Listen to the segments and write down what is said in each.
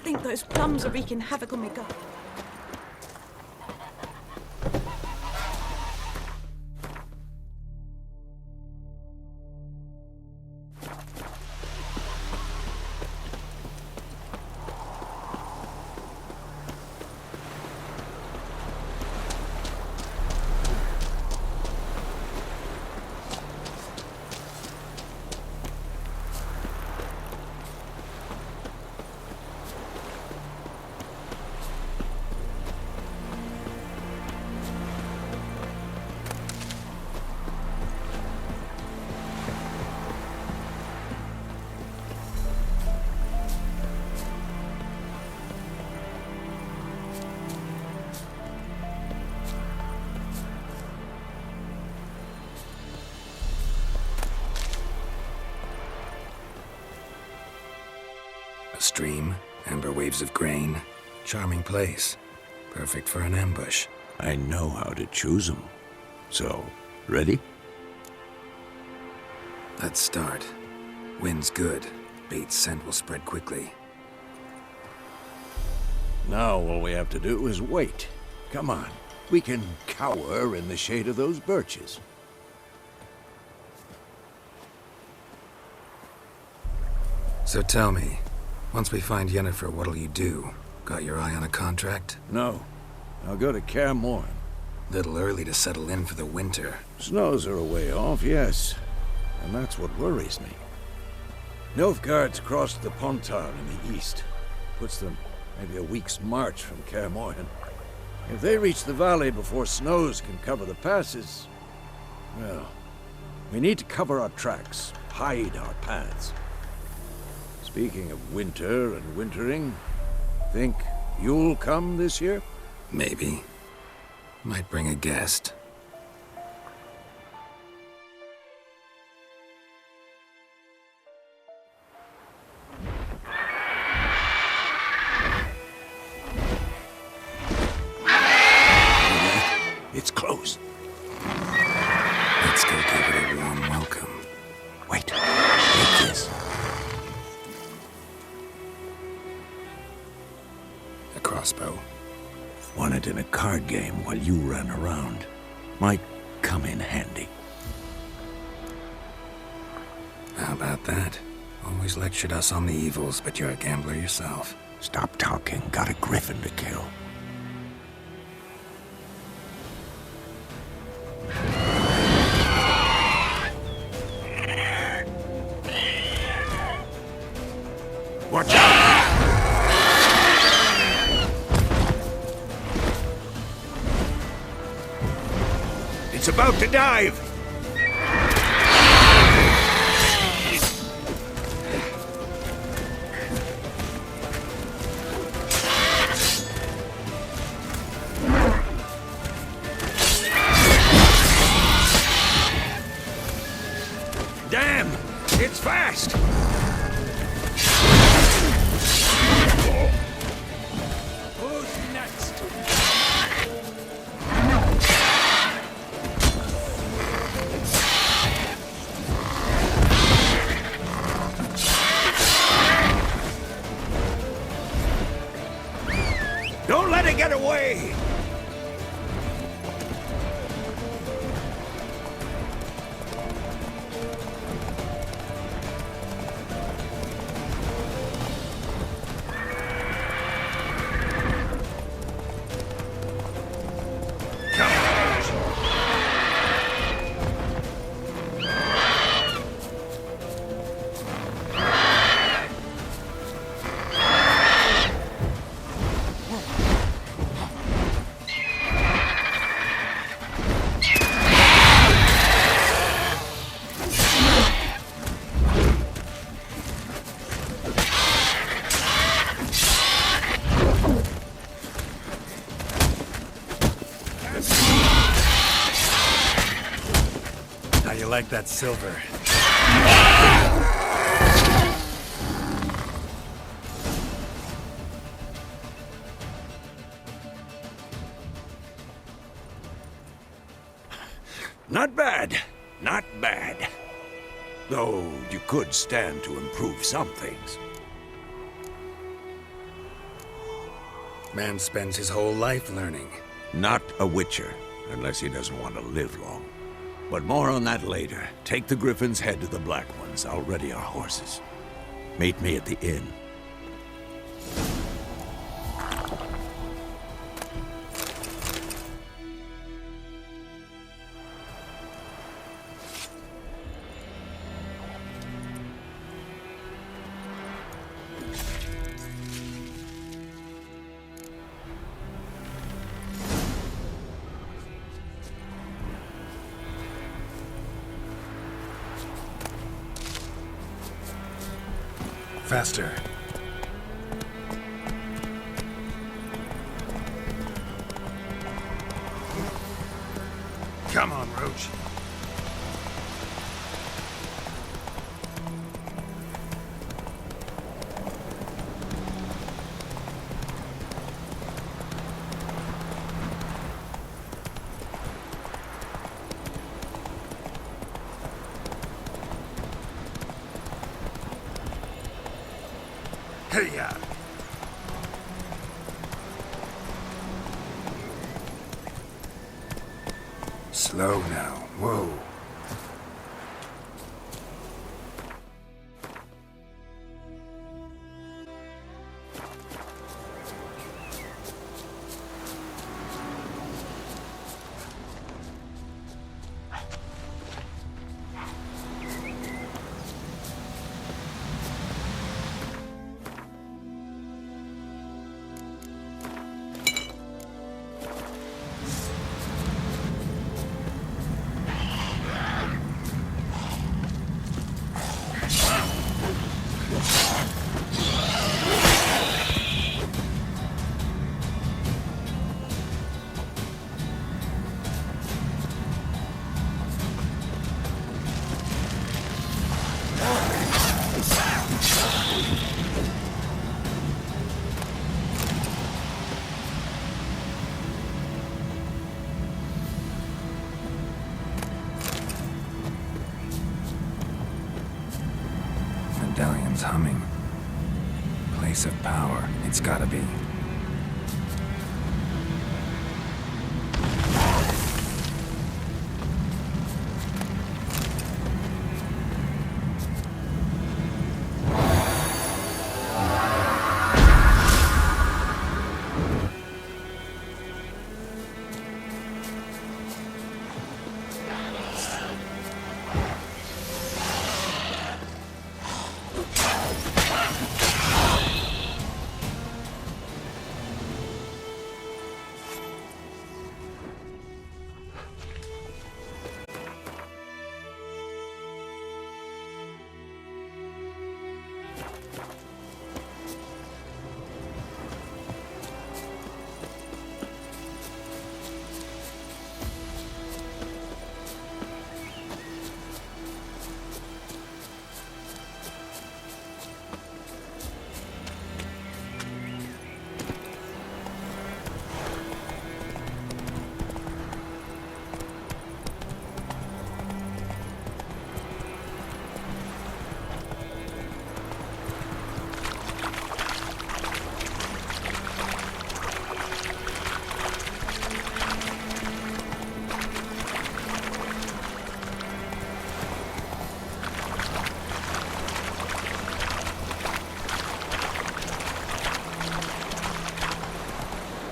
think those plums are wreaking havoc on my gut. A stream, amber waves of grain. Charming place. Perfect for an ambush. I know how to choose them. So, ready? Let's start. Wind's good. Bait's scent will spread quickly. Now all we have to do is wait. Come on. We can cower in the shade of those birches. So tell me, once we find Yennefer, what'll you do? Got your eye on a contract? No. I'll go to Kaer Morhen. Little early to settle in for the winter. Snows are a way off, yes. And that's what worries me. Nilfgaard's crossed the Pontar in the east. Puts them maybe a week's march from Kaer Morhen. If they reach the valley before snows can cover the passes, well, we need to cover our tracks, hide our paths. Speaking of winter and wintering, think you'll come this year? Maybe. Might bring a guest. It's close. Let's go give it a warm welcome. Wait, take this. A crossbow. Won it in a card game while you ran around. Might come in handy. How about that? Always lectured us on the evils, but you're a gambler yourself. Stop talking. Got a Griffin to kill. Watch out! It's about to dive! Damn! It's fast! Who's next? Don't let it get away! How you like that silver? Not bad. Not bad. Though you could stand to improve some things. Man spends his whole life learning. Not a witcher, unless he doesn't want to live long. But more on that later. Take the Griffin's head to the Black Ones. I'll ready our horses. Meet me at the inn. Faster. Come on, Roach. Hey-ya! Slow now. Whoa. Medallion's humming. Place of power. It's gotta be.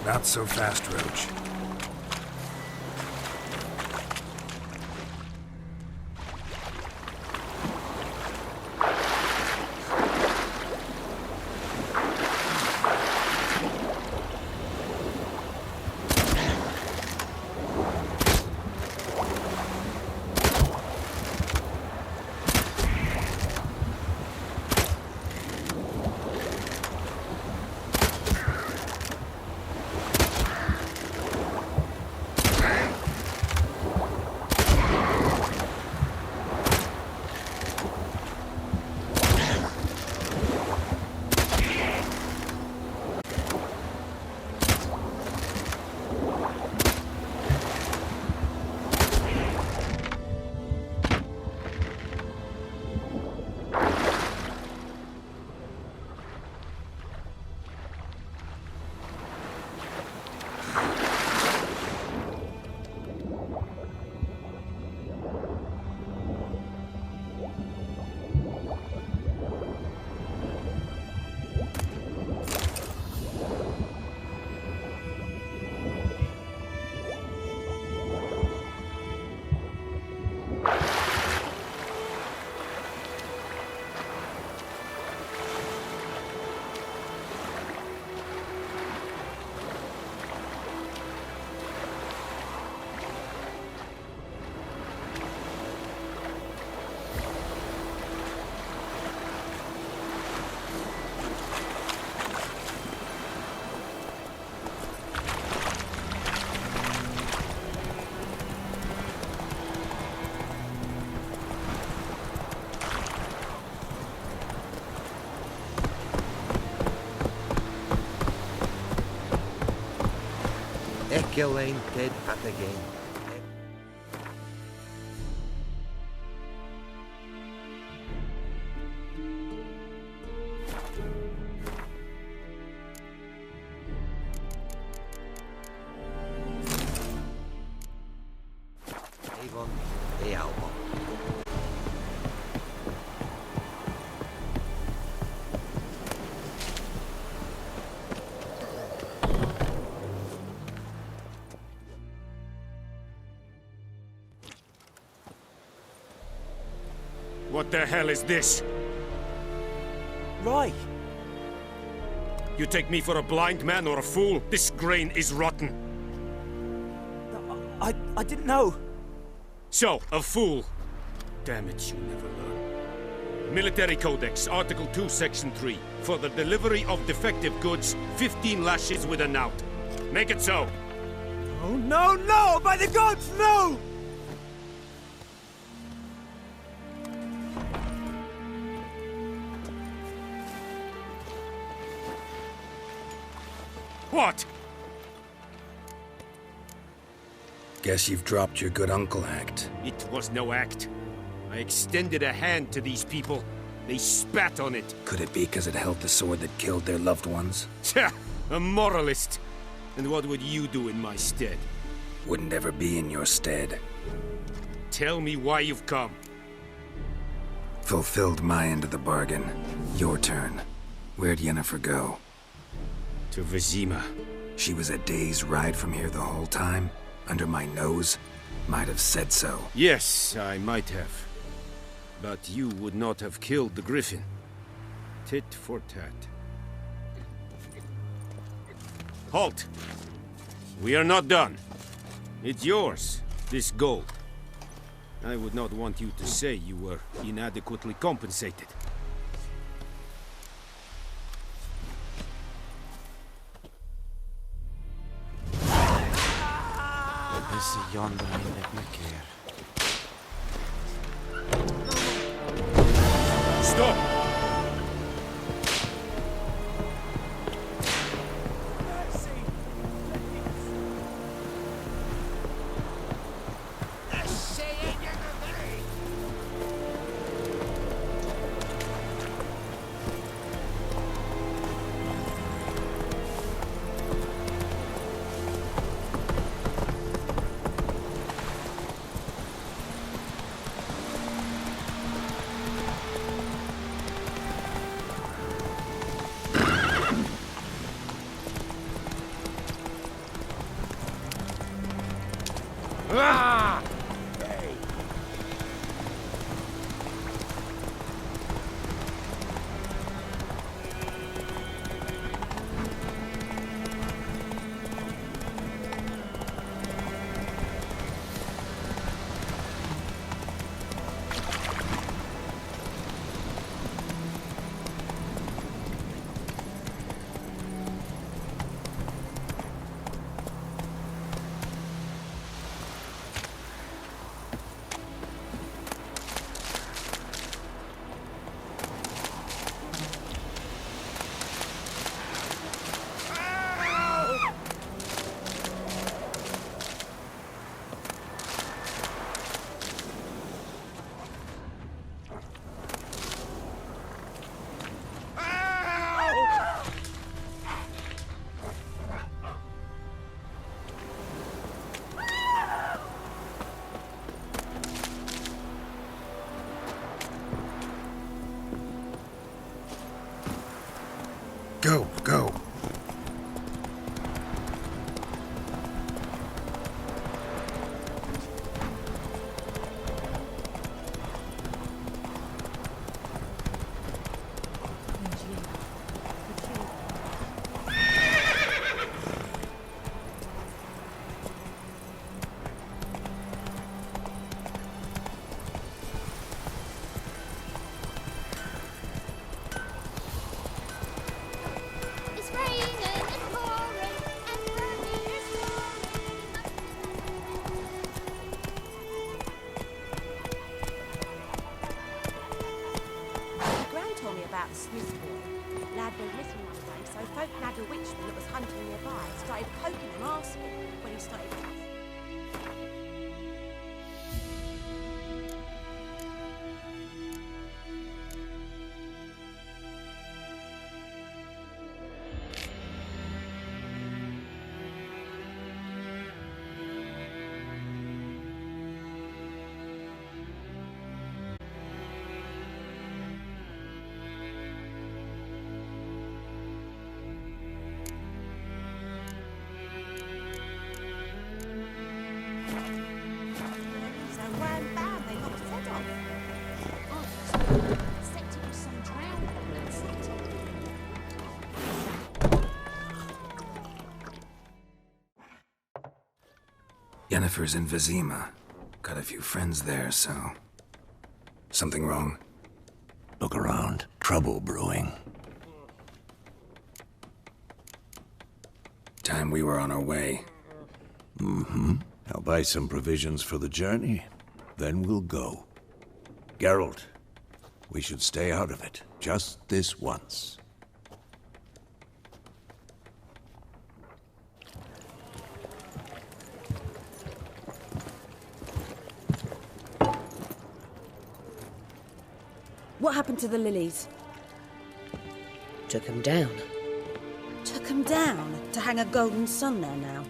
Not so fast, Roach. Gillane dead hat again. Avon e Albo. What the hell is this? Right. You take me for a blind man or a fool? This grain is rotten. I didn't know. So, a fool. Damn it, you never learn. Military Codex, Article 2, Section 3. For the delivery of defective goods, 15 lashes with a knout. Make it so. Oh, no, no! By the gods, no! What? Guess you've dropped your good uncle act. It was no act. I extended a hand to these people. They spat on it. Could it be because it held the sword that killed their loved ones? Tja, a moralist. And what would you do in my stead? Wouldn't ever be in your stead. Tell me why you've come. Fulfilled my end of the bargain. Your turn. Where'd Yennefer go? To Vizima. She was a day's ride from here the whole time? Under my nose? Might have said so. Yes, I might have. But you would not have killed the Griffin. Tit for tat. Halt! We are not done. It's yours, this gold. I would not want you to say you were inadequately compensated. Is yonder let me care. Stop! Ah! Go, go. It's raining, it's pouring, and burning, it's My gran told me about the Smith boy. lad went missing one day, so folk nagged a witchman that was hunting nearby, started poking him asking when he started. Yennefer's in Vizima. Got a few friends there, so... Something wrong? Look around. Trouble brewing. Time we were on our way. Mm-hmm. I'll buy some provisions for the journey. Then we'll go. Geralt, we should stay out of it. Just this once. What happened to the lilies? Took 'em down. Took 'em down to hang a golden sun there now.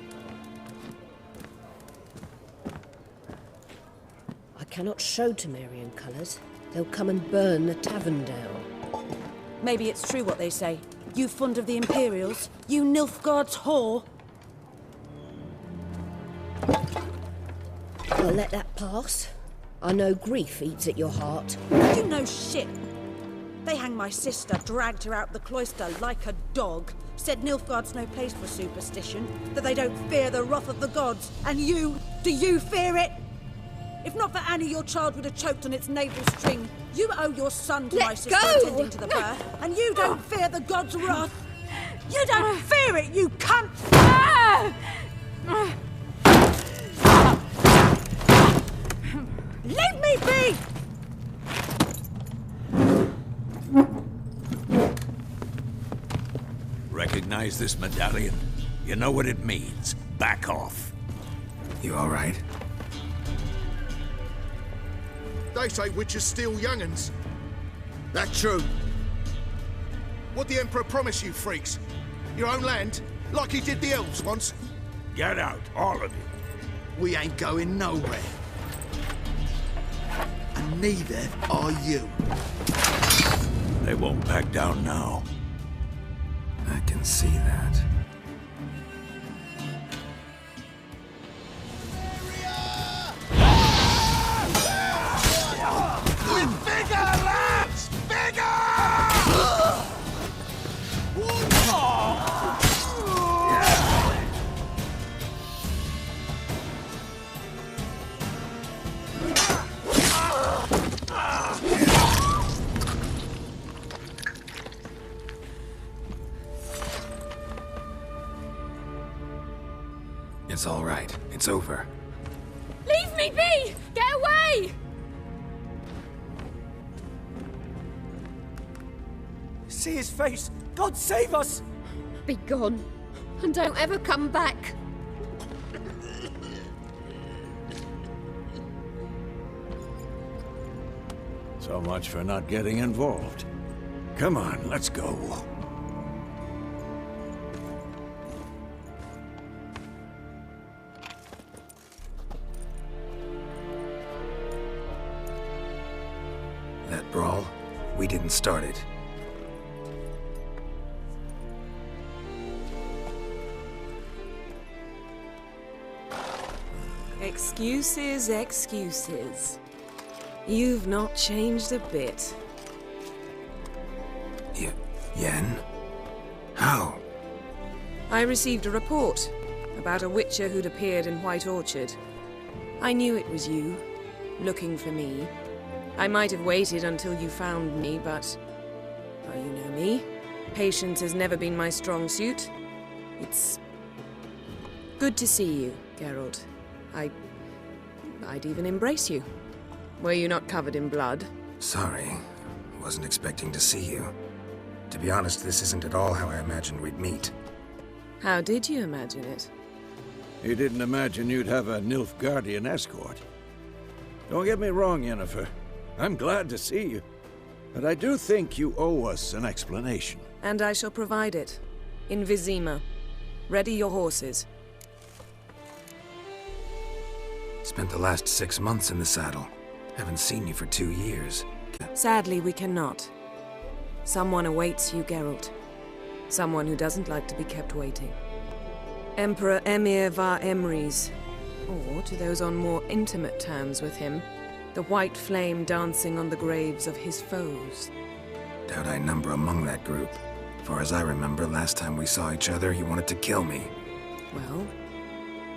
I cannot show Temerian colours. They'll come and burn the tavern down. Maybe it's true what they say. You fond of the Imperials? You Nilfgaard's whore? I'll let that pass. I know grief eats at your heart. You know shit. They hanged my sister, dragged her out the cloister like a dog. Said Nilfgaard's no place for superstition, that they don't fear the wrath of the gods. And you, do you fear it? If not for Annie, your child would have choked on its navel string. You owe your son to my sister attending to the birth, and you don't fear the gods' wrath. You don't fear it, you cunt! Leave me be! Recognize this medallion? You know what it means. Back off. You all right? They say witches steal young'uns. That true? What the Emperor promise you, freaks? Your own land? Like he did the elves once? Get out, all of you. We ain't going nowhere. And neither are you. They won't back down now. I can see that. It's all right. It's over. Leave me be! Get away! See his face! God save us! Be gone, and don't ever come back. So much for not getting involved. Come on, let's go. That brawl, we didn't start it. Excuses, excuses. You've not changed a bit. Yen? How? I received a report about a witcher who'd appeared in White Orchard. I knew it was you, looking for me. I might have waited until you found me, but... well, you know me. Patience has never been my strong suit. It's... good to see you, Geralt. I'd even embrace you. Were you not covered in blood? Sorry. Wasn't expecting to see you. To be honest, this isn't at all how I imagined we'd meet. How did you imagine it? You didn't imagine you'd have a Nilfgaardian escort. Don't get me wrong, Yennefer. I'm glad to see you. But I do think you owe us an explanation. And I shall provide it. In Vizima. Ready your horses. Spent the last 6 months in the saddle. Haven't seen you for 2 years. Sadly, we cannot. Someone awaits you, Geralt. Someone who doesn't like to be kept waiting. Emperor Emir var Emrys. Or, to those on more intimate terms with him, the white flame dancing on the graves of his foes. Doubt I number among that group. Far as I remember, last time we saw each other, he wanted to kill me. Well,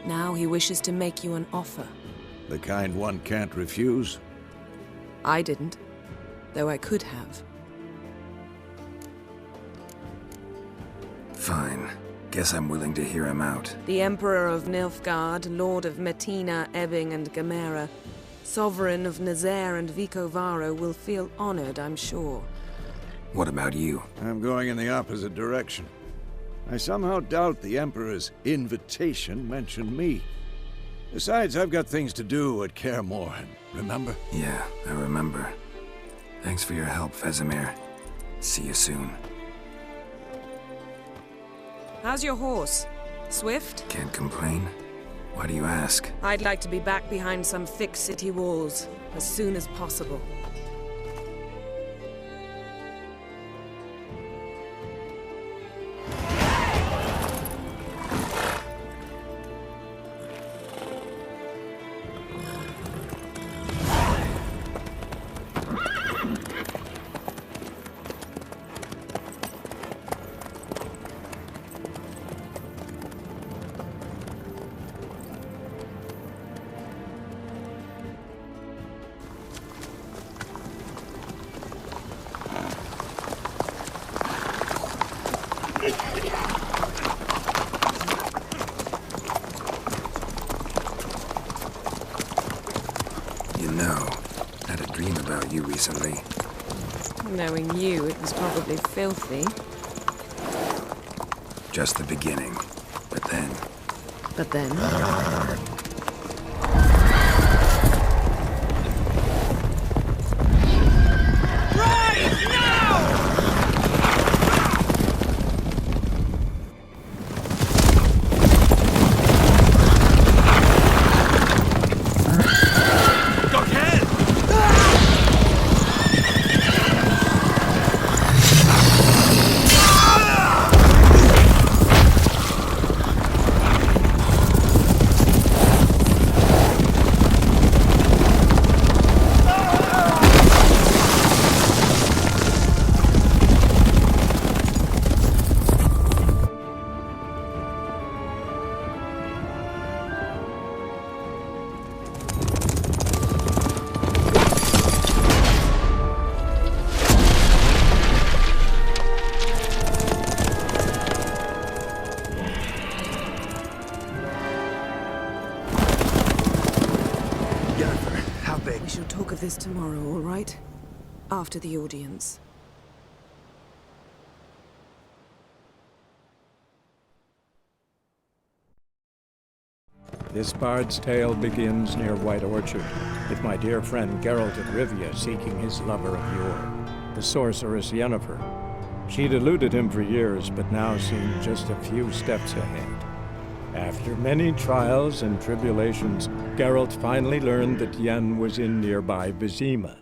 now he wishes to make you an offer. The kind one can't refuse? I didn't, though I could have. Fine. Guess I'm willing to hear him out. The Emperor of Nilfgaard, Lord of Metina, Ebbing and Gamera, Sovereign of Nazaire and Vicovaro will feel honored, I'm sure. What about you? I'm going in the opposite direction. I somehow doubt the Emperor's invitation mentioned me. Besides, I've got things to do at Kaer Morhen, remember? Yeah, I remember. Thanks for your help, Vesemir. See you soon. How's your horse? Swift? Can't complain. Why do you ask? I'd like to be back behind some thick city walls as soon as possible. You know, I had a dream about you recently. Knowing you, it was probably filthy. Just the beginning. But then... But then... We shall talk of this tomorrow, all right? After the audience. This bard's tale begins near White Orchard, with my dear friend Geralt of Rivia seeking his lover of yore, the sorceress Yennefer. She'd eluded him for years, but now seemed just a few steps ahead. After many trials and tribulations, Geralt finally learned that Yen was in nearby Vizima.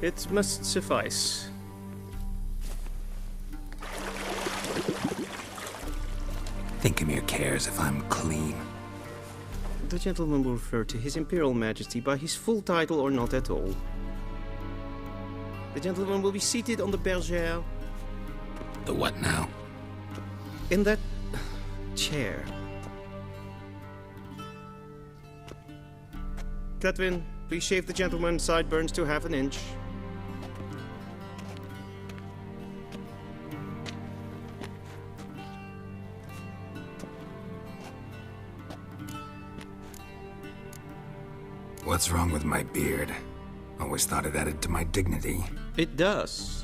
It must suffice. Think Emir cares if I'm clean? The gentleman will refer to His Imperial Majesty by his full title or not at all. The gentleman will be seated on the bergère. The what now? In that chair. Griffin, please shave the gentleman's sideburns to ½ inch. What's wrong with my beard? Always thought it added to my dignity. It does.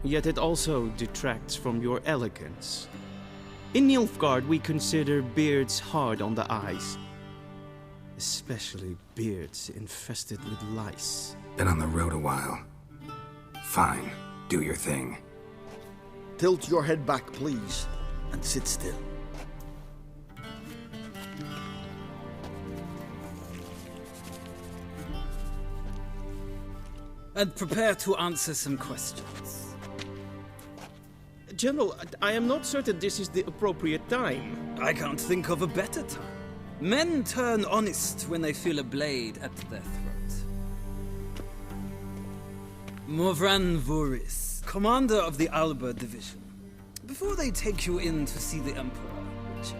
Yet it also detracts from your elegance. In Nilfgaard, we consider beards hard on the eyes. Especially beards infested with lice. Been on the road a while. Fine, do your thing. Tilt your head back, please, and sit still. And prepare to answer some questions. General, I am not certain this is the appropriate time. I can't think of a better time. Men turn honest when they feel a blade at their throat. Morvran Voris, commander of the Alba Division. Before they take you in to see the Emperor, Witcher,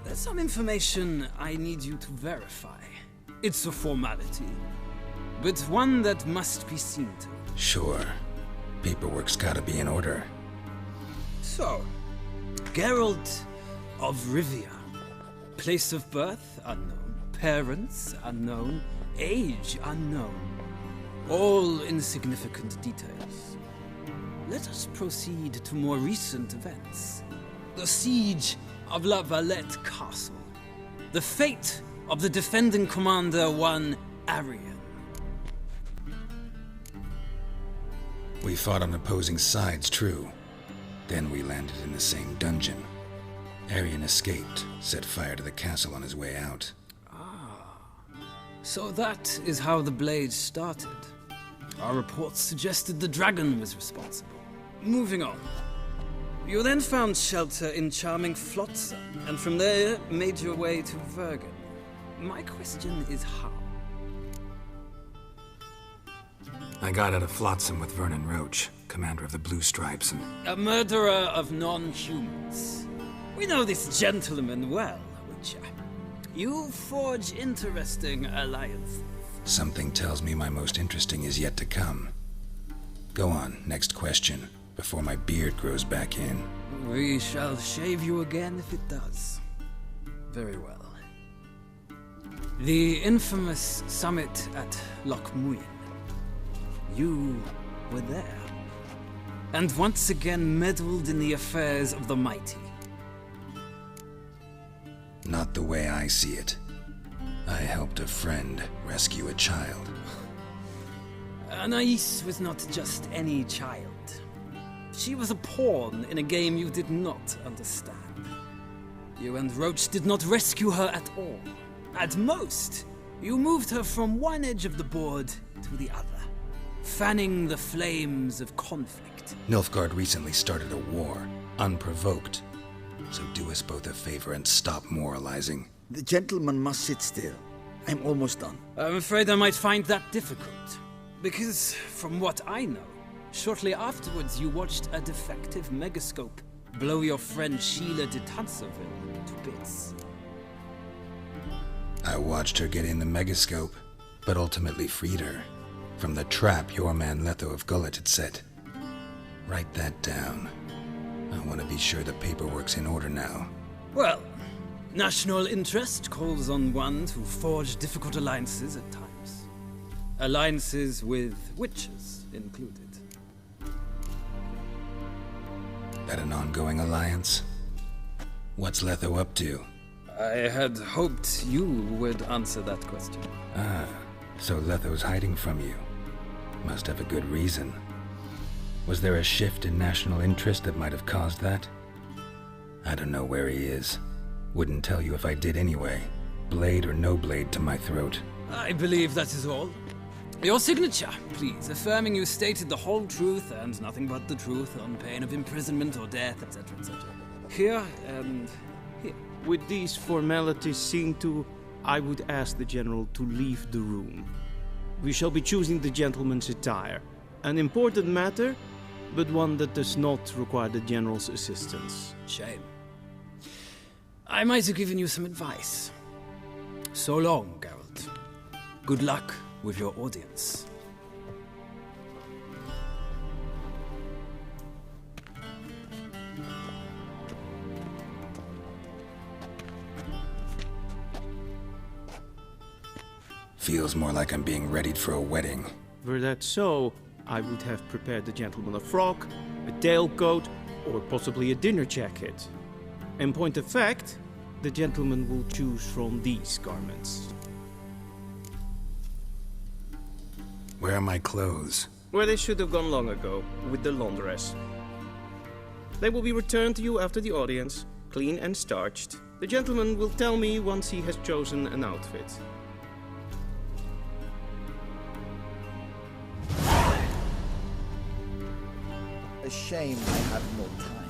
there's some information I need you to verify. It's a formality, but one that must be seen to. Sure. Paperwork's gotta be in order. So, Geralt of Rivia. Place of birth, unknown. Parents, unknown. Age, unknown. All insignificant details. Let us proceed to more recent events. The siege of La Valette Castle. The fate of the defending commander, one Arian. We fought on opposing sides, true. Then we landed in the same dungeon. Arian escaped, set fire to the castle on his way out. So that is how the blade started. Our reports suggested the dragon was responsible. Moving on. You then found shelter in charming Flotsam, and from there made your way to Vergen. My question is how? I got out of Flotsam with Vernon Roach, commander of the Blue Stripes, and... A murderer of non-humans. We know this gentleman well, Witcher. You forge interesting alliances. Something tells me my most interesting is yet to come. Go on, next question, before my beard grows back in. We shall shave you again if it does. Very well. The infamous summit at Loch Muin. You were there. And once again meddled in the affairs of the mighty. Not the way I see it. I helped a friend rescue a child. Anais was not just any child. She was a pawn in a game you did not understand. You and Roach did not rescue her at all. At most, you moved her from one edge of the board to the other, fanning the flames of conflict. Nilfgaard recently started a war, unprovoked. So do us both a favor and stop moralizing. The gentleman must sit still. I'm almost done. I'm afraid I might find that difficult. Because, from what I know, shortly afterwards you watched a defective megascope blow your friend Sheila de Tanserville to bits. I watched her get in the megascope, but ultimately freed her from the trap your man Letho of Gullet had set. Write that down. I want to be sure the paperwork's in order now. Well, national interest calls on one to forge difficult alliances at times. Alliances with witches included. That an ongoing alliance? What's Letho up to? I had hoped you would answer that question. Ah, so Letho's hiding from you. Must have a good reason. Was there a shift in national interest that might have caused that? I don't know where he is. Wouldn't tell you if I did anyway. Blade or no blade to my throat. I believe that is all. Your signature, please, affirming you stated the whole truth and nothing but the truth on pain of imprisonment or death, etc., etc. Here and here. With these formalities seen to, I would ask the General to leave the room. We shall be choosing the gentleman's attire. An important matter, but one that does not require the General's assistance. Shame. I might have given you some advice. So long, Geralt. Good luck with your audience. Feels more like I'm being readied for a wedding. Were that so, I would have prepared the gentleman a frock, a tailcoat, or possibly a dinner jacket. In point of fact, the gentleman will choose from these garments. Where are my clothes? Where they should have gone long ago, with the laundress. They will be returned to you after the audience, clean and starched. The gentleman will tell me once he has chosen an outfit. A shame I have no time.